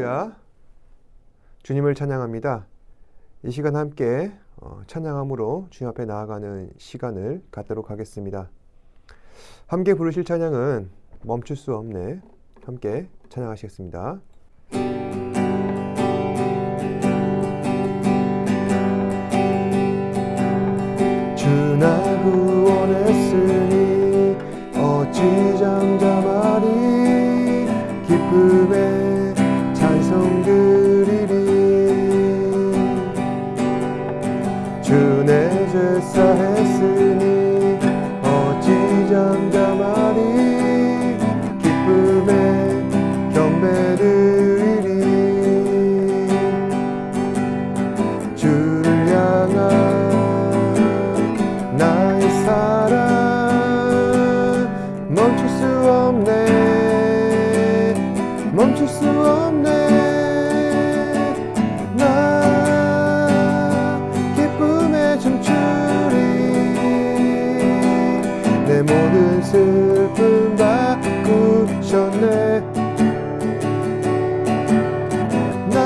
할렐루야. 주님을 찬양합니다. 이 시간 함께 찬양함으로 주님 앞에 나아가는 시간을 갖도록 하겠습니다. 함께 부르실 찬양은 멈출 수 없네. 함께 찬양하시겠습니다. 주 나 구원했으니 어찌 잠잠하리. 기쁨에 찬송 드리리. 주 내 죄 사했으니 어찌 잠잠하리. 기쁨에 경배 드리리. 주를 향한 나의 사랑 멈출 수 없네. 멈출 수 없네. 나 기쁨에 춤추리. 내 모든 슬픔 바꾸셨네. 나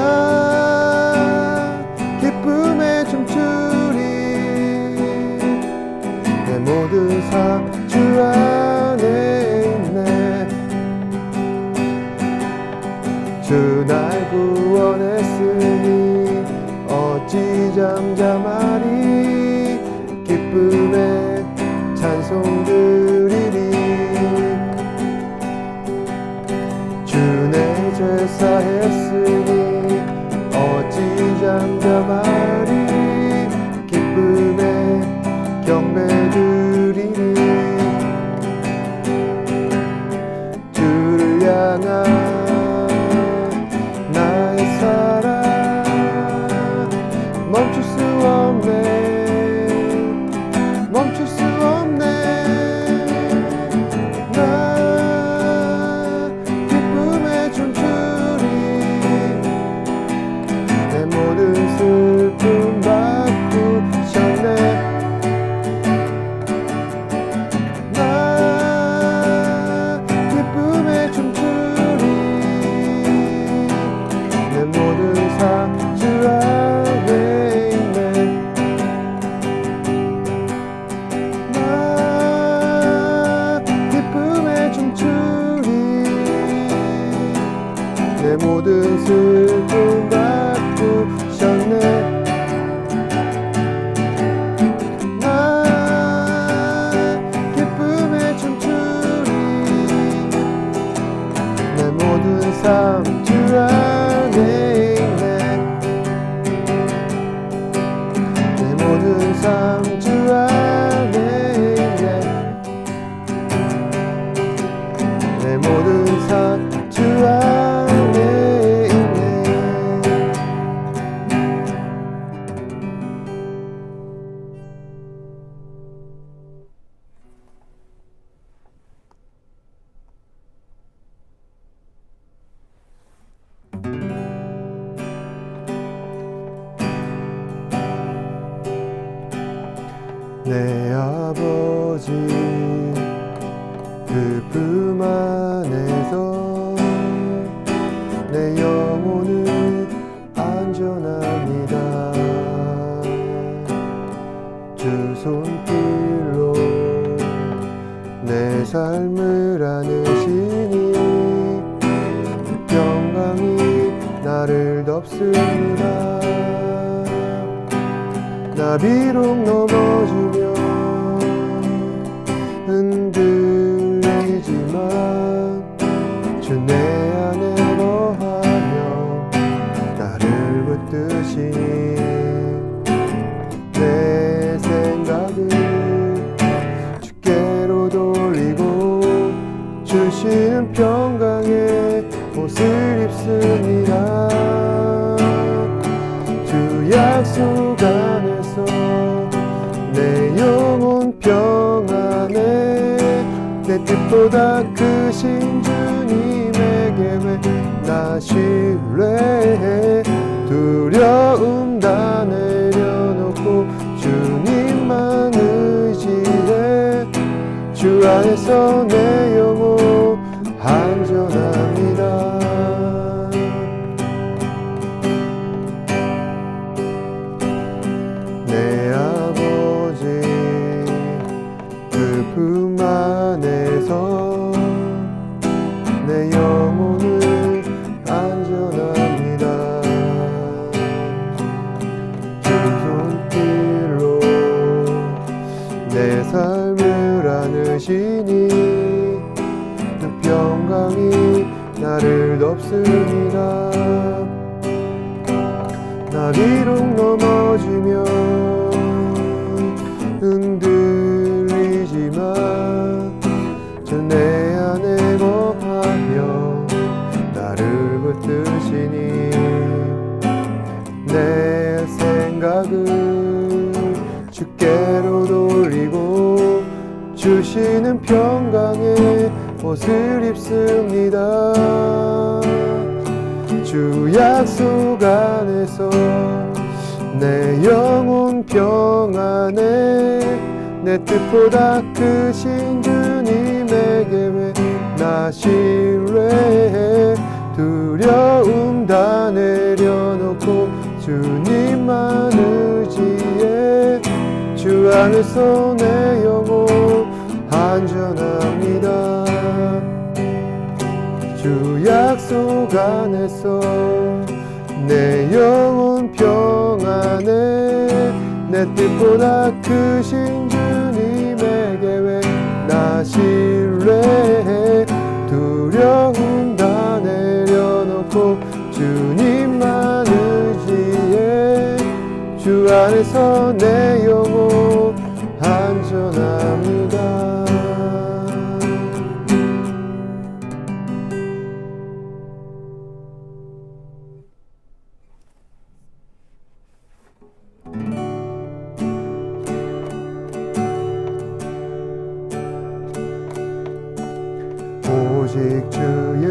기쁨에 춤추리. 내 모든 삶 주 안에 있네. 주 날 구원했으니 어찌 잠잠하리. 기쁨에 찬송 드리리. 주 내 죄 사했으니 어찌 잠잠하리. 기쁨에 경배 드리리. 주를 향한 나의 사랑 멈출 수 없네. 멈출 수 없네. 나 기쁨에 춤추리. 내 모든 슬픔 바꾸셨네. 나 기쁨에 춤추리. 내 모든 삶 주 안에 있네. 나 기쁨에 춤추리. 내 모든 슬픔 바꾸셨네. 나 기쁨에 춤추리. 내 모든 삶 주 안에 있네. 내 모든 삶 주 안에 있네. 내 모든 삶 주 안에 있네. 내 아버지 그 품 안에서 내 영혼은 안전합니다. 주 손길로 내 삶을 안으시니 평강이 나를 덮습니다. 나 비록 넘어지며 흔들리지만 주 내 안에 거하며 나를 붙드시니 내 생각을 주께로 돌리고 주시는 평강의 옷을 입습니다. 주 약속 안에서 내 영혼 평안해. 내 뜻보다 크신 주님에게 나 신뢰해. 두려움 다 내려놓고 주님만 의지해. 주 안에서 내 영혼 안전합니다. 내 영혼은 안전합니다. 주 손길로 내 삶을 안으시니 그 평강이 나를 덮습니다. 나 비록 넘어지면 흔들리지만 주 내 안에 거하며 나를 붙드시니 내 생각을 주께로 돌리고 주시는 평강에 옷을 입습니다. 주 약속 안에서 내 영혼 평안해 내 뜻보다 크신 주님에게 왜 나 신뢰해 두려움 다 내려놓고 주님만 의지해 주 안에서 내 영혼 안전합니다. 주 약속 안에서 내 영혼 평안해 내 뜻보다 크신 주님에게 왜 나 신뢰해 두려움 다 내려놓고 주님만 의지해 주 안에서 내 영혼 안전합니다. 오직 주의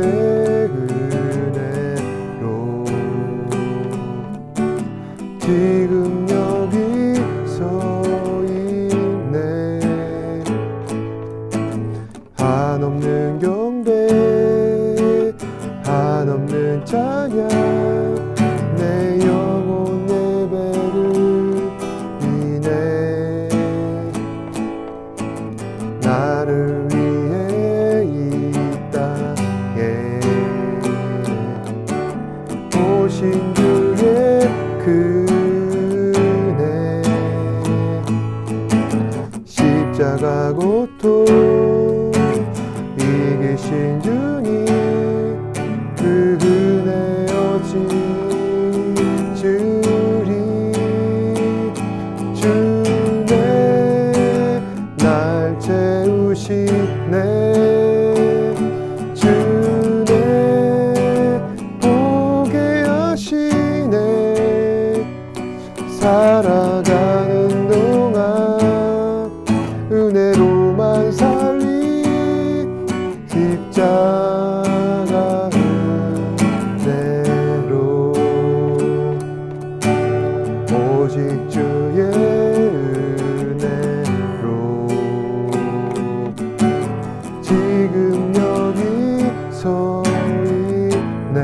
은혜로 지금 여기 서 있네. 한없는 경배 한없는 찬양 내 영혼 예배를 인해 나를 위해 이 땅에 오신 주의 은혜 십자가 고통 이기신 주님 그 은혜 어찌 주리 주네 날 채우시네 주네 보게 하시네 살아가는 동안 은혜로만 살리 십자가 은혜로 오직 주의 은혜로 지금 여기 서 있네.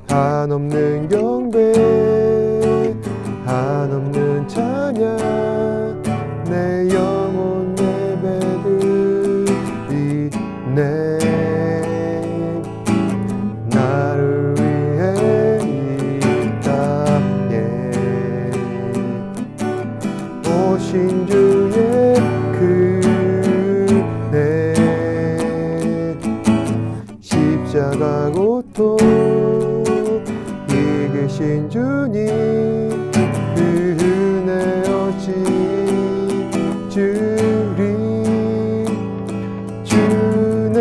한없는 경배 한없는 찬양 내 영혼 예배드리네. 나를 위해 이 땅에 오신 주의 은혜 십자가 고통 이기신 주님 그 은혜 어찌 주리 주네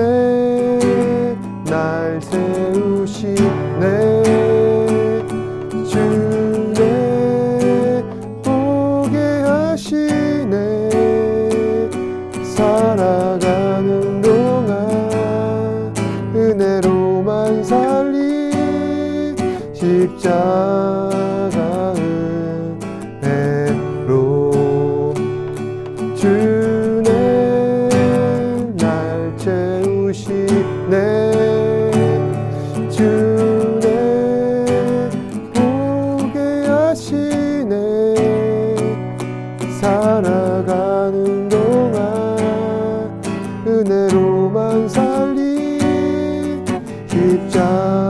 날 세우시네 주네 보게 하시네 살아가는 동안 은혜로만 살리 십자가 은혜로만 살린 십자가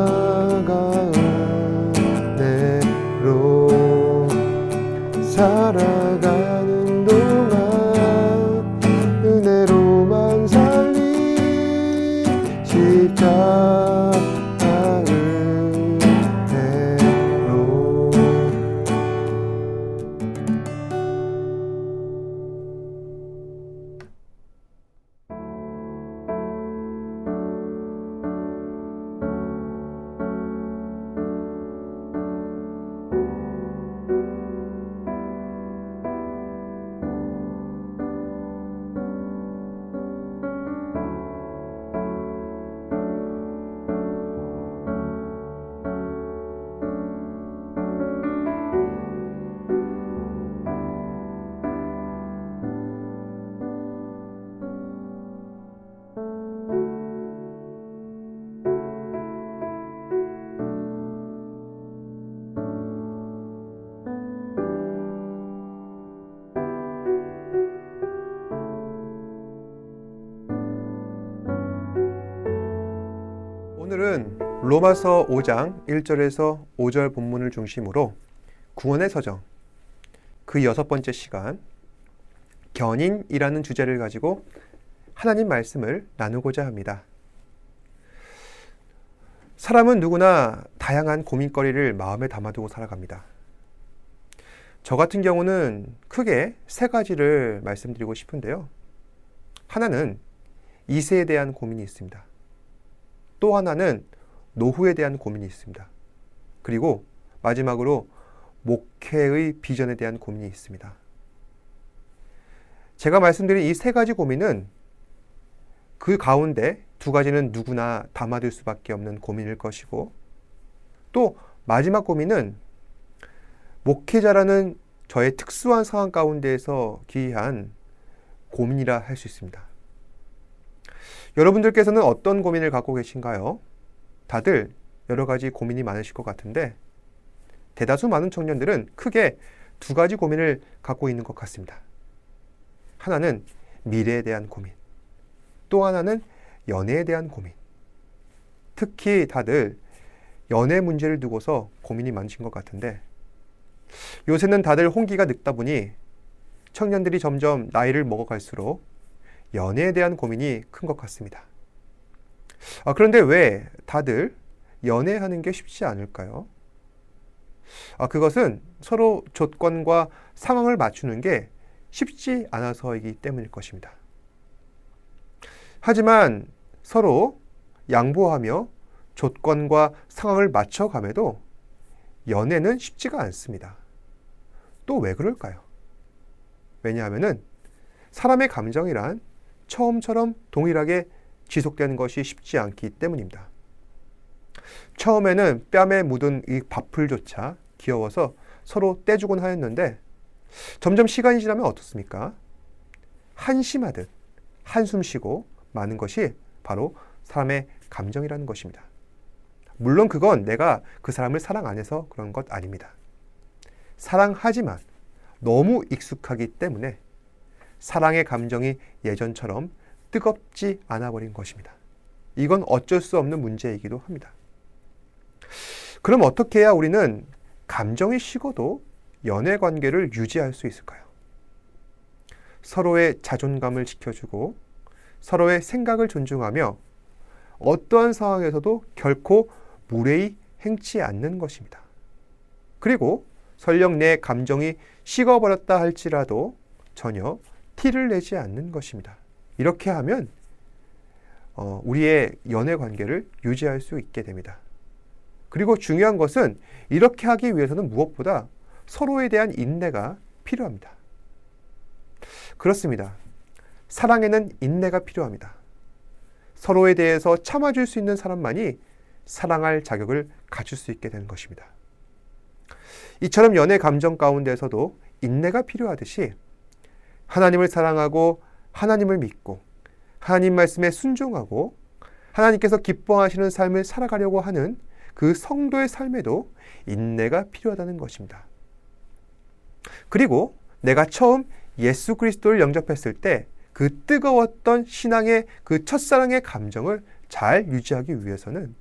안에로 살아가는 동안 은혜로만 살린 십자가 오늘은 로마서 5장 1절에서 5절 본문을 중심으로 구원의 서정, 그 6번째 시간, 견인이라는 주제를 가지고 하나님 말씀을 나누고자 합니다. 사람은 누구나 다양한 고민거리를 마음에 담아두고 살아갑니다. 저 같은 경우는 크게 3가지를 말씀드리고 싶은데요. 하나는 2세에 대한 고민이 있습니다. 또 하나는 노후에 대한 고민이 있습니다. 그리고 마지막으로 목회의 비전에 대한 고민이 있습니다. 제가 말씀드린 이 3가지 고민은 그 가운데 2가지는 누구나 담아둘 수밖에 없는 고민일 것이고, 또 마지막 고민은 목회자라는 저의 특수한 상황 가운데에서 기이한 고민이라 할 수 있습니다. 여러분들께서는 어떤 고민을 갖고 계신가요? 다들 여러 가지 고민이 많으실 것 같은데 대다수 많은 청년들은 크게 2가지 고민을 갖고 있는 것 같습니다. 하나는 미래에 대한 고민, 또 하나는 연애에 대한 고민. 특히 다들 연애 문제를 두고서 고민이 많으신 것 같은데 요새는 다들 홍기가 늙다 보니 청년들이 점점 나이를 먹어갈수록 연애에 대한 고민이 큰 것 같습니다. 그런데 왜 다들 연애하는 게 쉽지 않을까요? 그것은 서로 조건과 상황을 맞추는 게 쉽지 않아서이기 때문일 것입니다. 하지만 서로 양보하며 조건과 상황을 맞춰감에도 연애는 쉽지가 않습니다. 또 왜 그럴까요? 왜냐하면 사람의 감정이란 처음처럼 동일하게 지속되는 것이 쉽지 않기 때문입니다. 처음에는 뺨에 묻은 이 밥풀조차 귀여워서 서로 떼주곤 하였는데 점점 시간이 지나면 어떻습니까? 한심하듯 한숨 쉬고 마는 것이 바로 사람의 감정이라는 것입니다. 물론 그건 내가 그 사람을 사랑 안 해서 그런 것 아닙니다. 사랑하지만 너무 익숙하기 때문에 사랑의 감정이 예전처럼 뜨겁지 않아 버린 것입니다. 이건 어쩔 수 없는 문제이기도 합니다. 그럼 어떻게 해야 우리는 감정이 식어도 연애 관계를 유지할 수 있을까요? 서로의 자존감을 지켜주고 서로의 생각을 존중하며 어떠한 상황에서도 결코 무례히 행치 않는 것입니다. 그리고 설령 내 감정이 식어버렸다 할지라도 전혀 티를 내지 않는 것입니다. 이렇게 하면 우리의 연애 관계를 유지할 수 있게 됩니다. 그리고 중요한 것은 이렇게 하기 위해서는 무엇보다 서로에 대한 인내가 필요합니다. 그렇습니다. 사랑에는 인내가 필요합니다. 서로에 대해서 참아줄 수 있는 사람만이 사랑할 자격을 갖출 수 있게 되는 것입니다. 이처럼 연애 감정 가운데서도 인내가 필요하듯이 하나님을 사랑하고 하나님을 믿고 하나님 말씀에 순종하고 하나님께서 기뻐하시는 삶을 살아가려고 하는 그 성도의 삶에도 인내가 필요하다는 것입니다. 그리고 내가 처음 예수 그리스도를 영접했을 때 그 뜨거웠던 신앙의 그 첫사랑의 감정을 잘 유지하기 위해서는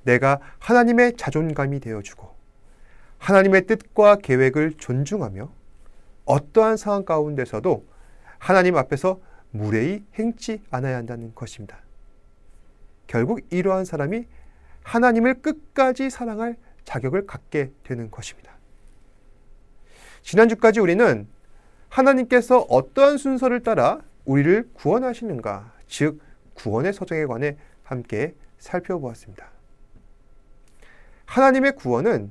내가 하나님의 자존감이 되어주고 하나님의 뜻과 계획을 존중하며 어떠한 상황 가운데서도 하나님 앞에서 무례히 행치 않아야 한다는 것입니다. 결국 이러한 사람이 하나님을 끝까지 사랑할 자격을 갖게 되는 것입니다. 지난주까지 우리는 하나님께서 어떠한 순서를 따라 우리를 구원하시는가, 즉 구원의 서정에 관해 함께 살펴보았습니다. 하나님의 구원은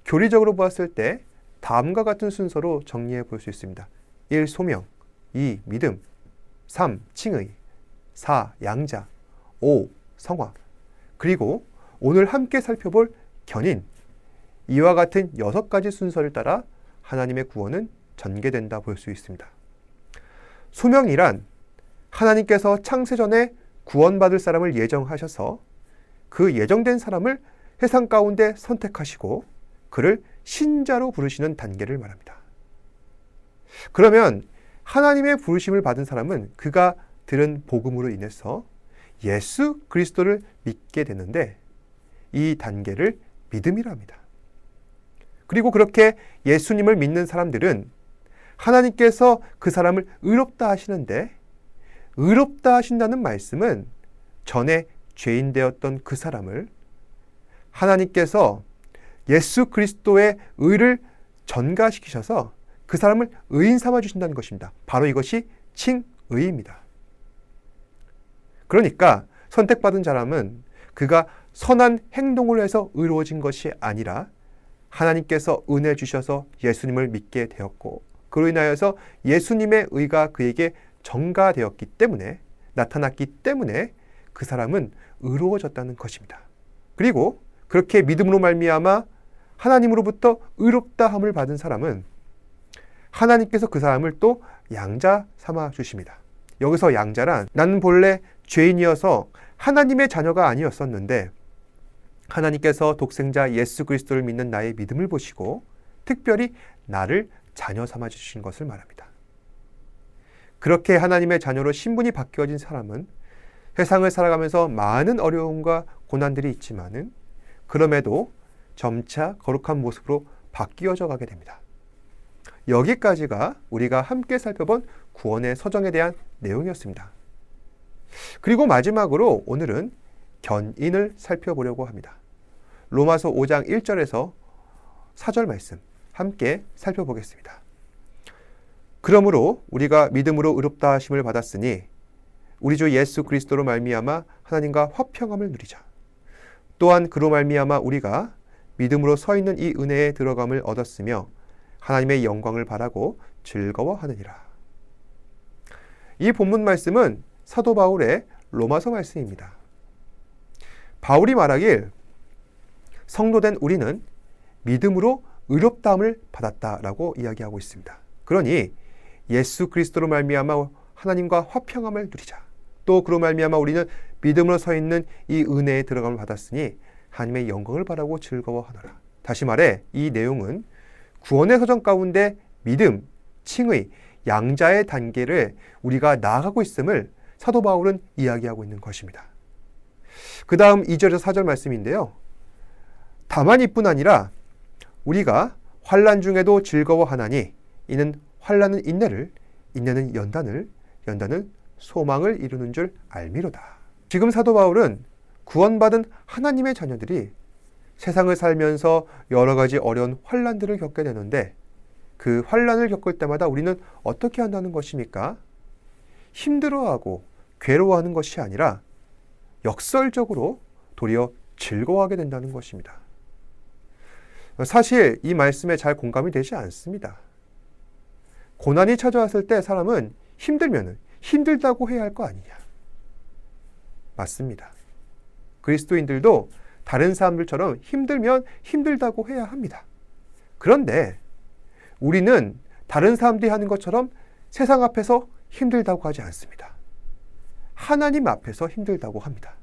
교리적으로 보았을 때 다음과 같은 순서로 정리해 볼 수 있습니다. 1. 소명, 2. 믿음, 3. 칭의, 4. 양자, 5. 성화, 그리고 오늘 함께 살펴볼 견인, 이와 같은 6가지 순서를 따라 하나님의 구원은 전개된다 볼 수 있습니다. 소명이란 하나님께서 창세전에 구원받을 사람을 예정하셔서 그 예정된 사람을 세상 가운데 선택하시고 그를 신자로 부르시는 단계를 말합니다. 그러면 하나님의 부르심을 받은 사람은 그가 들은 복음으로 인해서 예수 그리스도를 믿게 되는데 이 단계를 믿음이라 합니다. 그리고 그렇게 예수님을 믿는 사람들은 하나님께서 그 사람을 의롭다 하시는데, 의롭다 하신다는 말씀은 전에 죄인 되었던 그 사람을 하나님께서 예수 그리스도의 의를 전가시키셔서 그 사람을 의인 삼아 주신다는 것입니다. 바로 이것이 칭의입니다. 그러니까 선택받은 사람은 그가 선한 행동을 해서 의로워진 것이 아니라 하나님께서 은혜 주셔서 예수님을 믿게 되었고 그로 인하여서 예수님의 의가 그에게 전가되었기 때문에, 나타났기 때문에 그 사람은 의로워졌다는 것입니다. 그리고 그렇게 믿음으로 말미암아 하나님으로부터 의롭다함을 받은 사람은 하나님께서 그 사람을 또 양자 삼아 주십니다. 여기서 양자란 나는 본래 죄인이어서 하나님의 자녀가 아니었었는데 하나님께서 독생자 예수 그리스도를 믿는 나의 믿음을 보시고 특별히 나를 자녀 삼아 주신 것을 말합니다. 그렇게 하나님의 자녀로 신분이 바뀌어진 사람은 세상을 살아가면서 많은 어려움과 고난들이 있지만은 그럼에도 점차 거룩한 모습으로 바뀌어져 가게 됩니다. 여기까지가 우리가 함께 살펴본 구원의 서정에 대한 내용이었습니다. 그리고 마지막으로 오늘은 견인을 살펴보려고 합니다. 로마서 5장 1절에서 4절 말씀 함께 살펴보겠습니다. 그러므로 우리가 믿음으로 의롭다 하심을 받았으니 우리 주 예수 그리스도로 말미암아 하나님과 화평함을 누리자. 또한 그로 말미암아 우리가 믿음으로 서 있는 이 은혜에 들어감을 얻었으며 하나님의 영광을 바라고 즐거워하느니라. 이 본문 말씀은 사도 바울의 로마서 말씀입니다. 바울이 말하길 성도된 우리는 믿음으로 의롭다함을 받았다라고 이야기하고 있습니다. 그러니 예수 그리스도로 말미암아 하나님과 화평함을 누리자. 또 그로 말미암아 우리는 믿음으로 서 있는 이 은혜에 들어감을 받았으니 하나님의 영광을 바라고 즐거워하노라. 다시 말해 이 내용은 구원의 서정 가운데 믿음, 칭의, 양자의 단계를 우리가 나아가고 있음을 사도 바울은 이야기하고 있는 것입니다. 그 다음 2절에서 4절 말씀인데요. 다만 이뿐 아니라 우리가 환난 중에도 즐거워하나니 이는 환난은 인내를, 인내는 연단을, 연단은 소망을 이루는 줄 알미로다. 지금 사도 바울은 구원받은 하나님의 자녀들이 세상을 살면서 여러 가지 어려운 환난들을 겪게 되는데 그 환난을 겪을 때마다 우리는 어떻게 한다는 것입니까? 힘들어하고 괴로워하는 것이 아니라 역설적으로 도리어 즐거워하게 된다는 것입니다. 사실 이 말씀에 잘 공감이 되지 않습니다. 고난이 찾아왔을 때 사람은 힘들면 힘들다고 해야 할 거 아니냐. 맞습니다. 그리스도인들도 다른 사람들처럼 힘들면 힘들다고 해야 합니다. 그런데 우리는 다른 사람들이 하는 것처럼 세상 앞에서 힘들다고 하지 않습니다. 하나님 앞에서 힘들다고 합니다.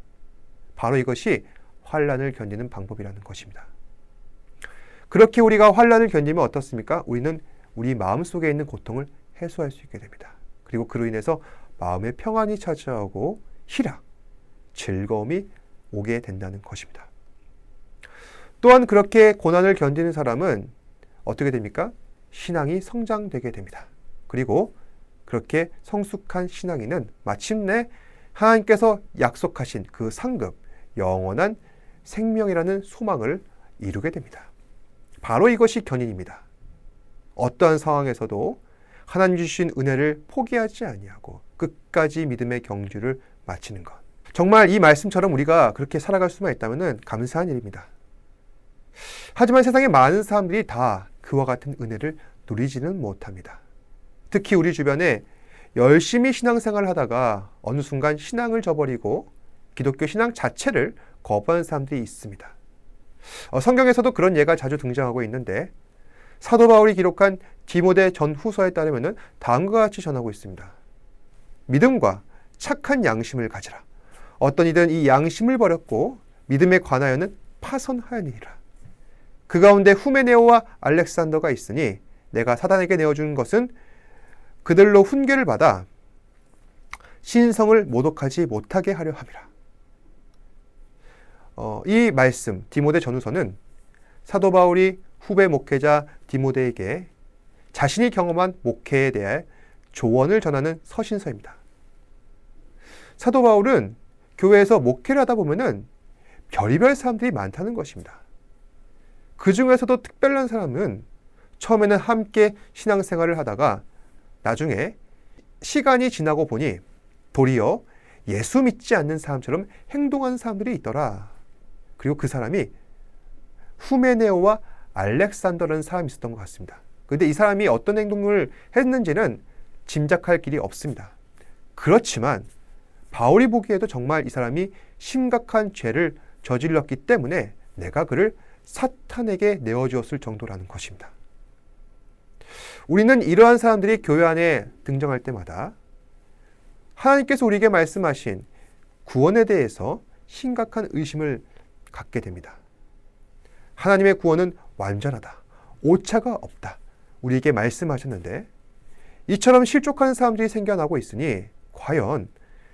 바로 이것이 환난을 견디는 방법이라는 것입니다. 그렇게 우리가 환난을 견디면 어떻습니까? 우리는 우리 마음속에 있는 고통을 해소할 수 있게 됩니다. 그리고 그로 인해서 마음의 평안이 찾아오고 희락, 즐거움이 오게 된다는 것입니다. 또한 그렇게 고난을 견디는 사람은 어떻게 됩니까? 신앙이 성장되게 됩니다. 그리고 그렇게 성숙한 신앙인은 마침내 하나님께서 약속하신 그 상급, 영원한 생명이라는 소망을 이루게 됩니다. 바로 이것이 견인입니다. 어떠한 상황에서도 하나님 주신 은혜를 포기하지 아니하고 끝까지 믿음의 경주를 마치는 것. 정말 이 말씀처럼 우리가 그렇게 살아갈 수만 있다면 감사한 일입니다. 하지만 세상의 많은 사람들이 다 그와 같은 은혜를 누리지는 못합니다. 특히 우리 주변에 열심히 신앙생활을 하다가 어느 순간 신앙을 저버리고 기독교 신앙 자체를 거부하는 사람들이 있습니다. 성경에서도 그런 예가 자주 등장하고 있는데 사도 바울이 기록한 디모데 전후서에 따르면 다음과 같이 전하고 있습니다. 믿음과 착한 양심을 가지라. 어떤 이든 이 양심을 버렸고 믿음에 관하여는 파선하였느니라. 그 가운데 후메네오와 알렉산더가 있으니 내가 사단에게 내어준 것은 그들로 훈계를 받아 신성을 모독하지 못하게 하려 함이라. 이 말씀 디모데 전후서는 사도 바울이 후배 목회자 디모데에게 자신이 경험한 목회에 대해 조언을 전하는 서신서입니다. 사도 바울은 교회에서 목회를 하다 보면은 별의별 사람들이 많다는 것입니다. 그 중에서도 특별한 사람은 처음에는 함께 신앙생활을 하다가 나중에 시간이 지나고 보니 도리어 예수 믿지 않는 사람처럼 행동하는 사람들이 있더라. 그리고 그 사람이 후메네오와 알렉산더라는 사람이 있었던 것 같습니다. 그런데 이 사람이 어떤 행동을 했는지는 짐작할 길이 없습니다. 그렇지만 바울이 보기에도 정말 이 사람이 심각한 죄를 저질렀기 때문에 내가 그를 사탄에게 내어주었을 정도라는 것입니다. 우리는 이러한 사람들이 교회 안에 등장할 때마다 하나님께서 우리에게 말씀하신 구원에 대해서 심각한 의심을 갖게 됩니다. 하나님의 구원은 완전하다. 오차가 없다. 우리에게 말씀하셨는데 이처럼 실족하는 사람들이 생겨나고 있으니 과연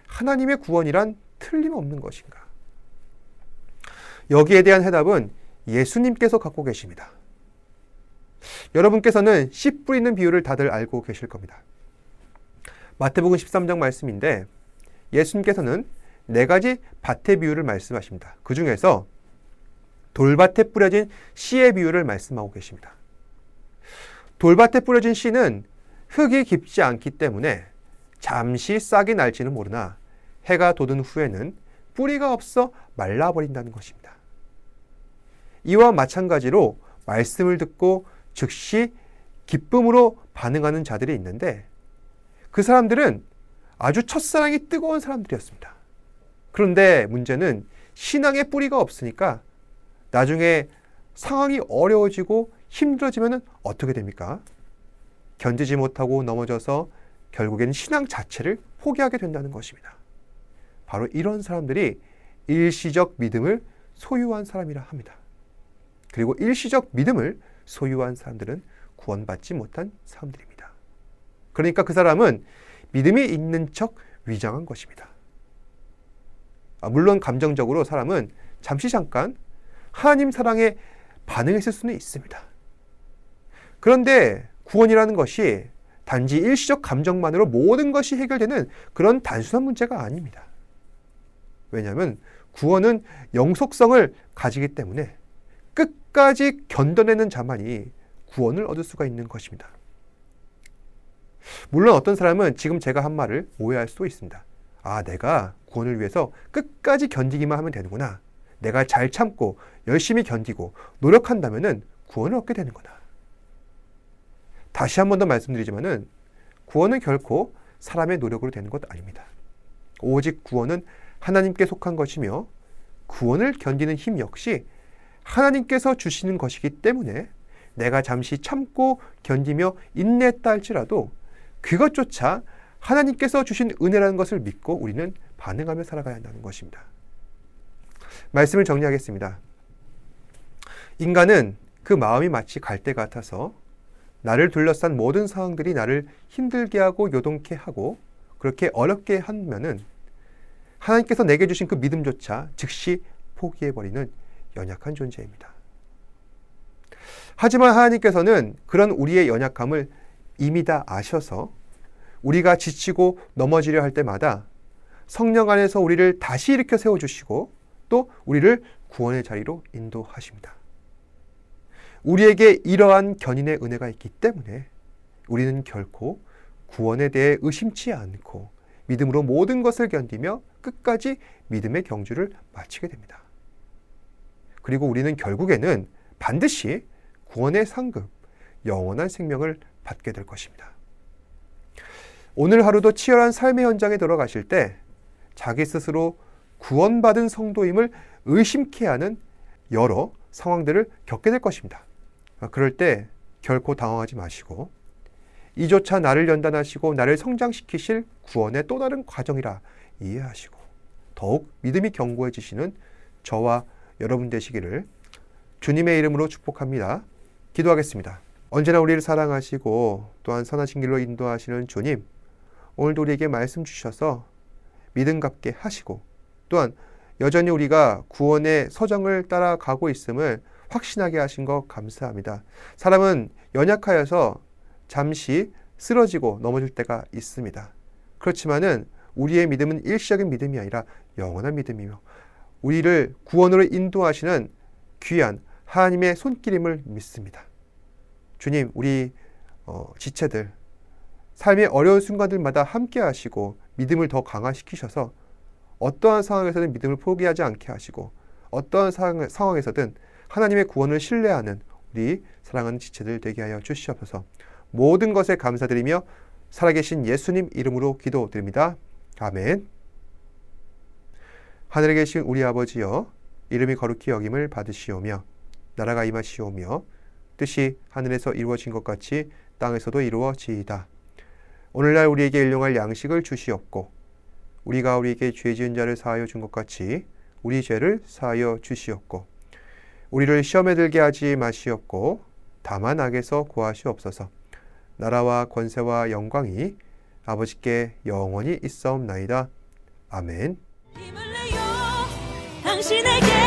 하나님의 구원이란 틀림없는 것인가? 여기에 대한 해답은 예수님께서 갖고 계십니다. 여러분께서는 씨 뿌리는 비유를 다들 알고 계실 겁니다. 마태복음 13장 말씀인데 예수님께서는 4가지 밭의 비유를 말씀하십니다. 그 중에서 돌밭에 뿌려진 씨의 비유를 말씀하고 계십니다. 돌밭에 뿌려진 씨는 흙이 깊지 않기 때문에 잠시 싹이 날지는 모르나 해가 돋은 후에는 뿌리가 없어 말라버린다는 것입니다. 이와 마찬가지로 말씀을 듣고 즉시 기쁨으로 반응하는 자들이 있는데 그 사람들은 아주 첫사랑이 뜨거운 사람들이었습니다. 그런데 문제는 신앙의 뿌리가 없으니까 나중에 상황이 어려워지고 힘들어지면 어떻게 됩니까? 견디지 못하고 넘어져서 결국에는 신앙 자체를 포기하게 된다는 것입니다. 바로 이런 사람들이 일시적 믿음을 소유한 사람이라 합니다. 그리고 일시적 믿음을 소유한 사람들은 구원받지 못한 사람들입니다. 그러니까 그 사람은 믿음이 있는 척 위장한 것입니다. 물론 감정적으로 사람은 잠깐 하나님 사랑에 반응했을 수는 있습니다. 그런데 구원이라는 것이 단지 일시적 감정만으로 모든 것이 해결되는 그런 단순한 문제가 아닙니다. 왜냐하면 구원은 영속성을 가지기 때문에 끝까지 견뎌내는 자만이 구원을 얻을 수가 있는 것입니다. 물론 어떤 사람은 지금 제가 한 말을 오해할 수도 있습니다. 아, 내가 구원을 위해서 끝까지 견디기만 하면 되는구나. 내가 잘 참고 열심히 견디고 노력한다면 구원을 얻게 되는구나. 다시 한 번 더 말씀드리지만은 구원은 결코 사람의 노력으로 되는 것 아닙니다. 오직 구원은 하나님께 속한 것이며 구원을 견디는 힘 역시 하나님께서 주시는 것이기 때문에 내가 잠시 참고 견디며 인내했다 할지라도 그것조차 하나님께서 주신 은혜라는 것을 믿고 우리는 반응하며 살아가야 한다는 것입니다. 말씀을 정리하겠습니다. 인간은 그 마음이 마치 갈대 같아서 나를 둘러싼 모든 상황들이 나를 힘들게 하고 요동케 하고 그렇게 어렵게 하면은 하나님께서 내게 주신 그 믿음조차 즉시 포기해버리는 연약한 존재입니다. 하지만 하나님께서는 그런 우리의 연약함을 이미 다 아셔서 우리가 지치고 넘어지려 할 때마다 성령 안에서 우리를 다시 일으켜 세워주시고 또 우리를 구원의 자리로 인도하십니다. 우리에게 이러한 견인의 은혜가 있기 때문에 우리는 결코 구원에 대해 의심치 않고 믿음으로 모든 것을 견디며 끝까지 믿음의 경주를 마치게 됩니다. 그리고 우리는 결국에는 반드시 구원의 상급, 영원한 생명을 받게 될 것입니다. 오늘 하루도 치열한 삶의 현장에 들어가실 때 자기 스스로 구원받은 성도임을 의심케 하는 여러 상황들을 겪게 될 것입니다. 그럴 때 결코 당황하지 마시고 이조차 나를 연단하시고 나를 성장시키실 구원의 또 다른 과정이라 이해하시고 더욱 믿음이 견고해지시는 저와 여러분 되시기를 주님의 이름으로 축복합니다. 기도하겠습니다. 언제나 우리를 사랑하시고 또한 선하신 길로 인도하시는 주님, 오늘도 우리에게 말씀 주셔서 믿음 갖게 하시고 또한 여전히 우리가 구원의 서정을 따라가고 있음을 확신하게 하신 것 감사합니다. 사람은 연약하여서 잠시 쓰러지고 넘어질 때가 있습니다. 그렇지만은 우리의 믿음은 일시적인 믿음이 아니라 영원한 믿음이며 우리를 구원으로 인도하시는 귀한 하나님의 손길임을 믿습니다. 주님, 우리 지체들 삶의 어려운 순간들마다 함께 하시고 믿음을 더 강화시키셔서 어떠한 상황에서든 믿음을 포기하지 않게 하시고 어떠한 상황에서든 하나님의 구원을 신뢰하는 우리 사랑하는 지체들 되게 하여 주시옵소서. 모든 것에 감사드리며 살아계신 예수님 이름으로 기도드립니다. 아멘. 하늘에 계신 우리 아버지여, 이름이 거룩히 여김을 받으시오며 나라가 임하시오며 뜻이 하늘에서 이루어진 것 같이 땅에서도 이루어지이다. 오늘날 우리에게 일용할 양식을 주시옵고 우리가 우리에게 죄 지은 자를 사하여 준 것 같이 우리 죄를 사하여 주시옵고 우리를 시험에 들게 하지 마시옵고 다만 악에서 구하시옵소서. 나라와 권세와 영광이 아버지께 영원히 있사옵나이다. 아멘. 힘을 내요 당신에게